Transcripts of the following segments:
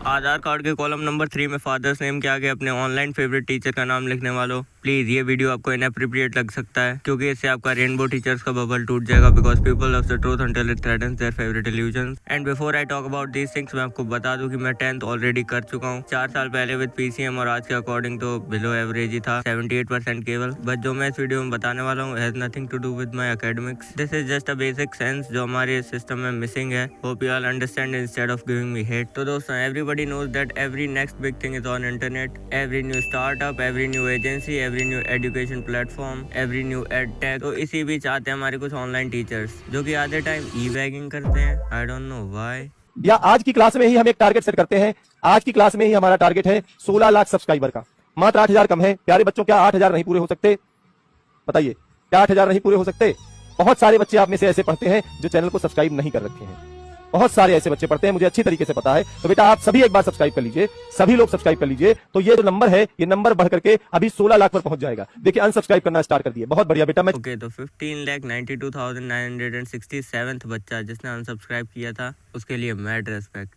आधार card के column number 3 में father's name के आगे अपने ऑनलाइन फेवरेट टीचर का नाम लिखने वालों, प्लीज ये वीडियो आपको इनएप्रोप्रिएट लग सकता है क्योंकि इससे आपका रेनबो टीचर्स का बबल टूट जाएगा because people love the truth until it threatens their favorite illusions. And before I talk about these things, मैं आपको बता दूं कि मैं 10th ऑलरेडी कर चुका हूँ 4 साल पहले विद PCM और आज के अकॉर्डिंग तो बिलो एवरेज ही था 78% केवल। बट जो मैं इस वीडियो में बताने वाला हूँ has nothing to do with my academics. This is just a basic sense जो हमारे सिस्टम में मिसिंग है। Hope you all understand instead of giving me hate. तो दोस्तों, everybody knows that every next big thing is on internet. Every new startup, every new agency, every new education platform, every new ed tech. तो इसी बीच आते हैं हमारे कुछ online teachers जो कि आधे टाइम ई-बैगिंग करते हैं। I don't know why. या आज की क्लास में ही हम एक टारगेट सेट करते हैं। आज की क्लास में ही हमारा टारगेट है 16 लाख सब्सक्राइबर का। मात्र 8,000 कम है। प्यारे बच्चों, क्या 8,000 नहीं पूरे हो सकते? बताइए, क्या 8,000 नहीं पूरे हो सकते? बहुत सारे बच्चे आप में से ऐसे पढ़ते हैं जो चैनल को सब्सक्राइब नहीं कर रखे हैं। बहुत सारे ऐसे बच्चे पढ़ते हैं, मुझे अच्छी तरीके से पता है। तो बेटा आप सभी एक बार सब्सक्राइब कर लीजिए, सभी लोग सब्सक्राइब कर लीजिए। तो ये जो नंबर है, ये नंबर बढ़ करके अभी 16 लाख पर पहुंच जाएगा। देखिए, अनसब्सक्राइब करना स्टार्ट कर दिए। बहुत बढ़िया बेटा। मैं ओके, तो 15,92,967 बच्चा जिसने अनसब्सक्राइब किया था उसके लिए मैड रेस्पेक्ट।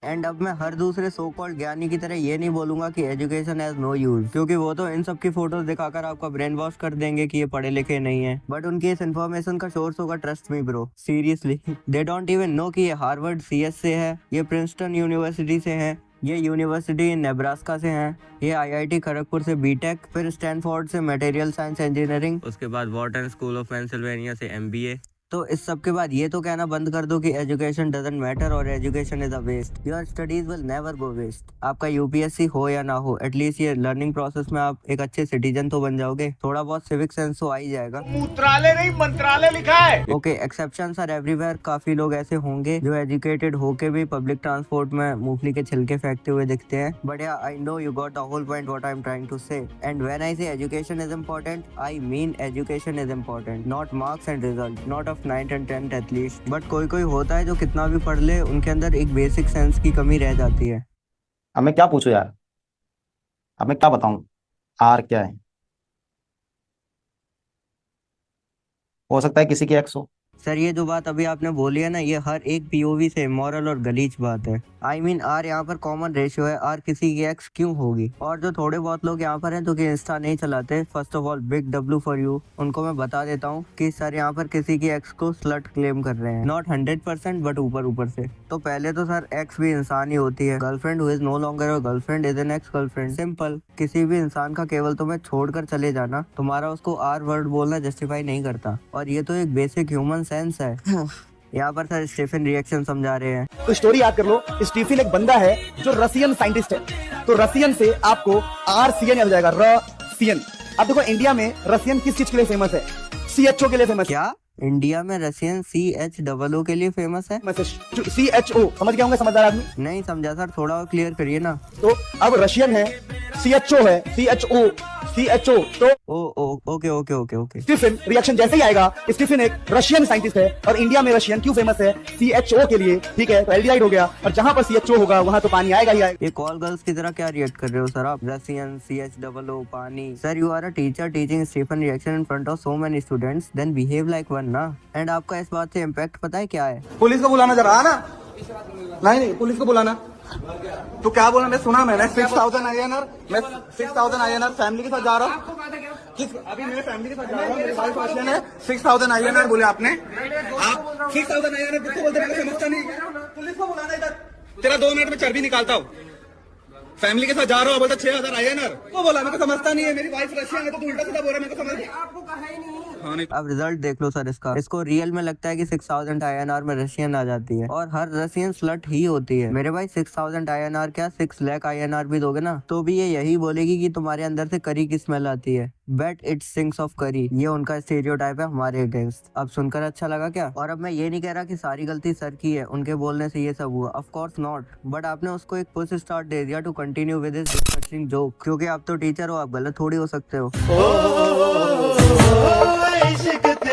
एंड अब मैं हर दूसरे सो कॉल्ड ज्ञानी की तरह ये नहीं बोलूंगा कि एजुकेशन हैज नो यूज, क्योंकि वो तो इन सब की फोटोज दिखाकर आपका ब्रेन वॉश कर देंगे कि ये पढ़े लिखे नहीं है। बट उनकी इस इन्फॉर्मेशन का सोर्स होगा, trust me bro, seriously. They don't even know कि ये हार्वर्ड CS से है, ये प्रिंसटन यूनिवर्सिटी से है, ये यूनिवर्सिटी नेब्रास्का से है, ये IIT खड़गपुर से BTech, फिर स्टैनफोर्ड से मटेरियल साइंस इंजीनियरिंग, उसके बाद वॉर्टन स्कूल ऑफ पेंसिल्वेनिया से MBA। तो इस सब के बाद ये तो कहना बंद कर दो कि एजुकेशन डजंट मैटर और education is a waste. Your studies will never go waste. आपका UPSC हो या ना हो, एटलीस्ट ये लर्निंग प्रोसेस में आप एक अच्छे सिटीजन तो बन जाओगे। थोड़ा बहुत सिविक सेंस तो आ ही जाएगा। मूत्रालय नहीं मंत्रालय लिखा है। Okay, exceptions are everywhere. काफी लोग ऐसे होंगे जो एजुकेटेड होके भी पब्लिक ट्रांसपोर्ट में मूंगफली के छिलके फेंकते हुए दिखते हैं। बट या I know you got the whole point what I am trying to say. And when I say education is important, I mean education is important, not marks and result, not of 9th and 10th at least. But कोई कोई होता है जो कितना भी पढ़ ले, उनके अंदर एक बेसिक सेंस की कमी रह जाती है। अब मैं क्या पूछूं यार? अब मैं क्या बताऊं? आर क्या है? हो सकता है किसी की एक्स हो। सर, ये जो बात अभी आपने बोली है ना, ये हर एक POV से मॉरल और गलीच बात है। आई मीन आर यहाँ पर कॉमन रेशियो है, आर किसी की एक्स क्यों होगी? और जो थोड़े बहुत लोग यहाँ पर हैं जो कि इंस्टा नहीं चलाते, first of all big W for you. उनको मैं बता देता हूँ कि सर यहाँ पर किसी की एक्स को स्लट क्लेम कर रहे हैं, नॉट 100% बट ऊपर ऊपर से। तो पहले तो सर एक्स भी इंसान ही होती है। Girlfriend who is no longer your girlfriend is an ex girlfriend, simple. किसी भी इंसान का केवल तुम्हें छोड़कर चले जाना तुम्हारा उसको R वर्ड बोलना जस्टिफाई नहीं करता, और ये तो एक बेसिक ह्यूमन सेंस है। यहाँ पर सर स्टीफन रिएक्शन समझा रहे हैं। तो स्टोरी याद कर लो। स्टीफन एक बंदा है जो रसियन साइंटिस्ट है। तो रसियन से आपको RCN याद हो जाएगा, रसियन। अब देखो, इंडिया में रसियन किस चीज के लिए फेमस है? CHO के लिए फेमस। क्या इंडिया में रसियन CHOO के लिए फेमस है? CHO समझ गए होंगे समझदार आदमी? नहीं समझा सर, थोड़ा और क्लियर करिए ना। तो अब रशियन है, CHO है, CHO। तो ओके। स्टीफन रिएक्शन जैसे ही आएगा। स्टीफन एक रशियन साइंटिस्ट है और इंडिया में रशियन क्यों फेमस है? CHO के लिए, ठीक है? तो एल्डिहाइड हो गया, और जहां पर CHO होगा वहां तो पानी आएगा ही आएगा। ये कॉल गर्ल्स की तरह क्या रिएक्ट कर रहे हो सर आप? रसियन, CHOO, पानी। Sir you are a teacher teaching Stephen reaction in front of so many students, then behave like one ना। एंड आपका इस बात से इम्पैक्ट पता है क्या है? पुलिस को बुलाना जरा ना। नहीं, पुलिस को बुलाना। तो क्या बोला? मैं सुना, मैंने 6,000 INR, मैं 6,000 INR फैमिली के साथ जा रहा हूँ। अभी मेरे फैमिली के साथ जा रहा हूँ, मेरी वाइफ रशियन है। 6,000 INR बोले आपने? आप 6,000 INR किसको बोलते? मैं समझता नहीं। पुलिस को बुलाना इधर। तेरा 2 मिनट में चर्बी निकालता हूँ। फैमिली के साथ जा रहा हूँ, बोलता 6,000 INR। वो बोला, मेरे को समझता नहीं है। मेरी वाइफ रशियन है तो उल्टा सीधा बोल रहा है, मेरे को समझ आपको कहा ही नहीं। अब रिजल्ट देख लो सर इसका। इसको रियल में लगता है कि 6,000 INR में रशियन आ जाती है, और हर रशियन स्लट ही होती है। मेरे भाई 6,000 INR क्या 6 लाख INR भी दोगे ना तो भी ये यही बोलेगी कि तुम्हारे अंदर से करी की स्मेल आती है। बेट इट सिंक्स ऑफ करी, ये उनका स्टीरियोटाइप है हमारे अगेंस्ट। अब सुनकर अच्छा लगा क्या? और अब मैं ये नहीं कह रहा कि सारी गलती सर की है, उनके बोलने से ये सब हुआ, ऑफ कोर्स नॉट। बट आपने उसको एक पुश स्टार्ट दे दिया to continue with this disgusting joke, क्योंकि आप तो टीचर हो, आप गलत थोड़ी हो सकते हो।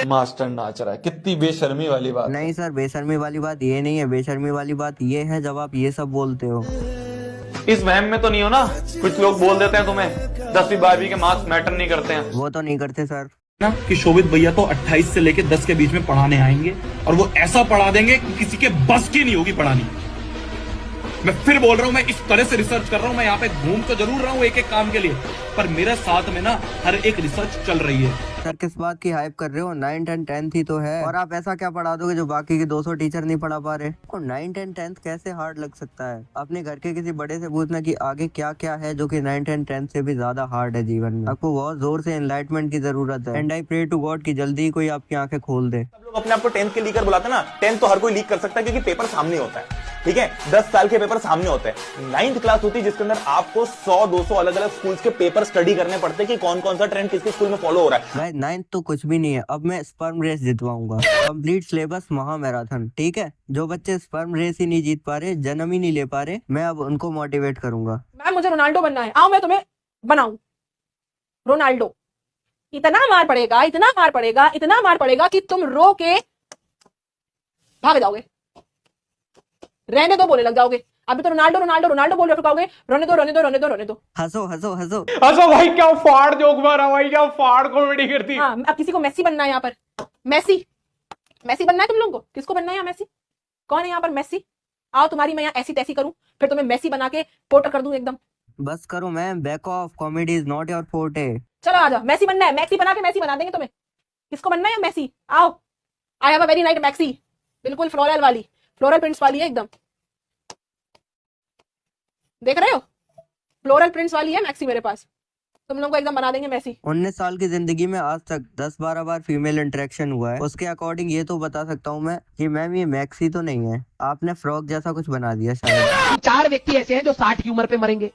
मास्टर नाच रहा है, कितनी बेशर्मी वाली बात। नहीं सर, बेशर्मी वाली बात ये नहीं है। बेशर्मी वाली बात ये है जब आप ये सब बोलते हो। इस वहम में तो नहीं हो ना? कुछ लोग बोल देते हैं तुम्हें 10वीं 12वीं के मार्क्स मैटर नहीं करते हैं। वो तो नहीं करते सर ना, कि शोभित भैया तो 28 से लेके 10 के बीच में पढ़ाने आएंगे और वो ऐसा पढ़ा देंगे कि किसी के बस की नहीं होगी पढ़ानी। मैं फिर बोल रहा हूँ, मैं इस तरह से रिसर्च कर रहा हूँ, मैं यहाँ पे घूम तो जरूर रहा हूँ एक एक काम के लिए, पर मेरे साथ में ना हर एक रिसर्च चल रही है। सर किस बात की हाइप कर रहे हो? 9th and 10th ही तो है, और आप ऐसा क्या पढ़ा दोगे जो बाकी के 200 टीचर नहीं पढ़ा पा रहे? और 9th and 10th कैसे हार्ड लग सकता है? अपने घर के किसी बड़े से पूछना कि आगे क्या क्या है जो कि 9th and 10th से भी ज्यादा हार्ड है जीवन में। आपको बहुत जोर से एनलाइटमेंट की जरूरत है, and I pray to God कि जल्दी ही कोई आपकी आंखें खोल दे। लोग अपने आप को 10th के लीकर बुलाते हैं ना, 10th तो हर कोई लीक कर सकता है क्योंकि पेपर सामने होता है, ठीक है, 10 साल के पेपर सामने होते हैं। 9th क्लास होती है जिसके अंदर आपको 100-200 अलग अलग स्कूल्स के पेपर स्टडी करने पड़ते हैं कि कौन कौन सा ट्रेंड किसके स्कूल में फॉलो हो रहा है। गाइस 9th तो कुछ भी नहीं है, अब मैं स्पर्म रेस जितवाऊंगा, कंप्लीट सिलेबस महा मैराथन, ठीक है। जो बच्चे स्पर्म रेस ही नहीं जीत पा रहे, जन्म ही नहीं ले पा रहे, मैं अब उनको मोटिवेट करूंगा। मैम मुझे रोनाल्डो बनना है, आओ मैं तुम्हें बनाऊं रोनाल्डो। इतना मार पड़ेगा, इतना मार पड़ेगा, इतना मार पड़ेगा कि तुम रो के भाग जाओगे, रहने दो बोले लग जाओगे। अभी तो रोनाल्डो रोनाल्डो रोनाल्डो बोल रहे हो, रोने दो रोने दो रोने दो रोने दो। हंसो हंसो हंसो अच्छा भाई क्या फाड़ जोक मारा भाई, क्या फाड़ कॉमेडी करती। हाँ, अब किसी को मेसी बनना है यहाँ पर, मेसी मेसी बनना है तुम लोगों को? किसको बनना है यहाँ मेसी? कौन है यहाँ पर मेसी? आओ तुम्हारी मैं यहाँ ऐसी तैसी करूं, फिर तुम्हें मेसी बना के पोटर कर दूं एकदम। बस करो ma'am, back of, comedy is not your forte. चलो आ जाओ, मेसी बनना है, मैक्सी बना के मेसी बना देंगे तुम्हें। किसको बनना है मेसी? आओ, I have a very night maxi, बिल्कुल फ्लोरल वाली, फ्लोरल प्रिंट्स वाली है एकदम, देख रहे हो, फ्लोरल प्रिंट्स वाली है मैक्सी मेरे पास, तुम लोगों को एकदम बना देंगे मैसी। 19 साल की जिंदगी में आज तक 10-12 बार फीमेल इंटरेक्शन हुआ है, उसके अकॉर्डिंग ये तो बता सकता हूँ मैं कि मैम ये मैक्सी तो नहीं है, आपने फ्रॉक जैसा कुछ बना दिया शायद। 4 व्यक्ति ऐसे हैं जो 60 की उम्र पे मरेंगे,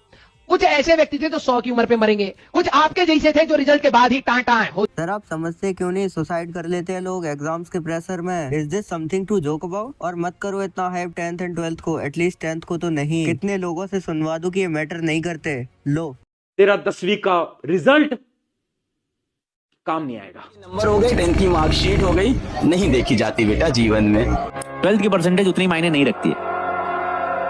कुछ ऐसे व्यक्ति थे जो 100 की उम्र पे मरेंगे, कुछ आपके जैसे थे जो रिजल्ट के बाद ही टाटा हो। सर आप समझते क्यों नहीं, सुसाइड कर लेते हैं लोग एग्जाम्स के प्रेशर में? Is this something to joke about? और मत करो इतना हाइप 10th एंड 12th को, एटलीस्ट 10th को तो नहीं। कितने लोगों से सुनवा दूं कि ये मैटर नहीं करते। लो तेरा 10वीं का रिजल्ट काम नहीं आएगा। नंबर हो गए, 10th की मार्कशीट हो गई, नहीं देखी जाती बेटा जीवन में। 12th की परसेंटेज उतनी मायने नहीं रखती है,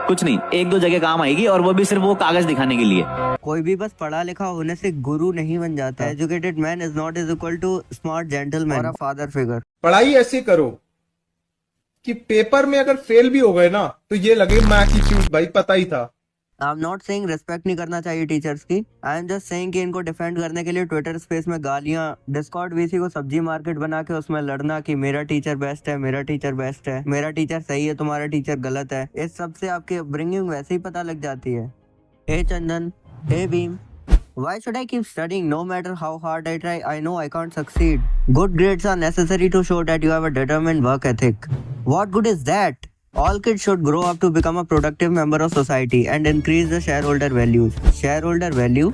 कुछ नहीं, 1-2 जगह काम आएगी, और वो भी सिर्फ वो कागज दिखाने के लिए। कोई भी बस पढ़ा लिखा होने से गुरु नहीं बन जाता। Educated man is not is equal to smart gentleman और अ फादर फिगर। पढ़ाई ऐसी करो कि पेपर में अगर फेल भी हो गए ना तो ये लगे मैं की चीज भाई पता ही था। I am not saying respect नहीं करना चाहिए टीचर्स की, आई एम जस्ट सेइंग कि इनको डिफेंड करने के लिए ट्विटर स्पेस में गालियां, डिस्कॉर्ड वीसी को सब्जी मार्केट बना के उसमें लड़ना कि मेरा टीचर बेस्ट है, मेरा टीचर बेस्ट है, मेरा टीचर सही है, तुम्हारा टीचर गलत है, इस सब से आपकी अपब्रिंगिंग वैसे ही पता लग जाती है। हे चंदन, हे Bhim, why should I keep studying no matter how hard I try? I know I can't succeed. Good grades are necessary to show that you have a determined work ethic. What good is that? All kids should grow up to become a productive member of society and increase the shareholder values. Shareholder value?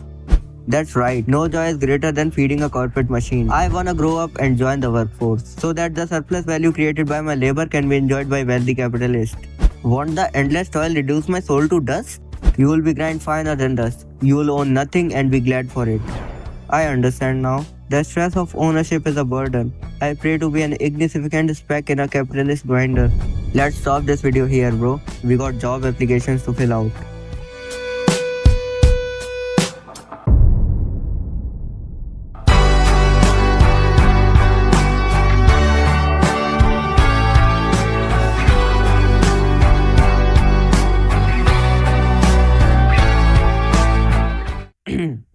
That's right. No joy is greater than feeding a corporate machine. I wanna grow up and join the workforce so that the surplus value created by my labor can be enjoyed by wealthy capitalists. Want the endless toil reduce my soul to dust? You will be grind finer than dust. You will own nothing and be glad for it. I understand now. The stress of ownership is a burden. I pray to be an insignificant speck in a capitalist grinder. Let's stop this video here, bro. We got job applications to fill out.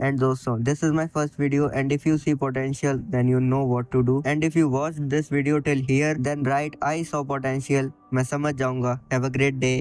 And दोस्तों, this is my first video, and if you see potential then you know what to do, and if you watched this video till here then right, I saw potential, मैं समझ जाऊंगा। Have a great day.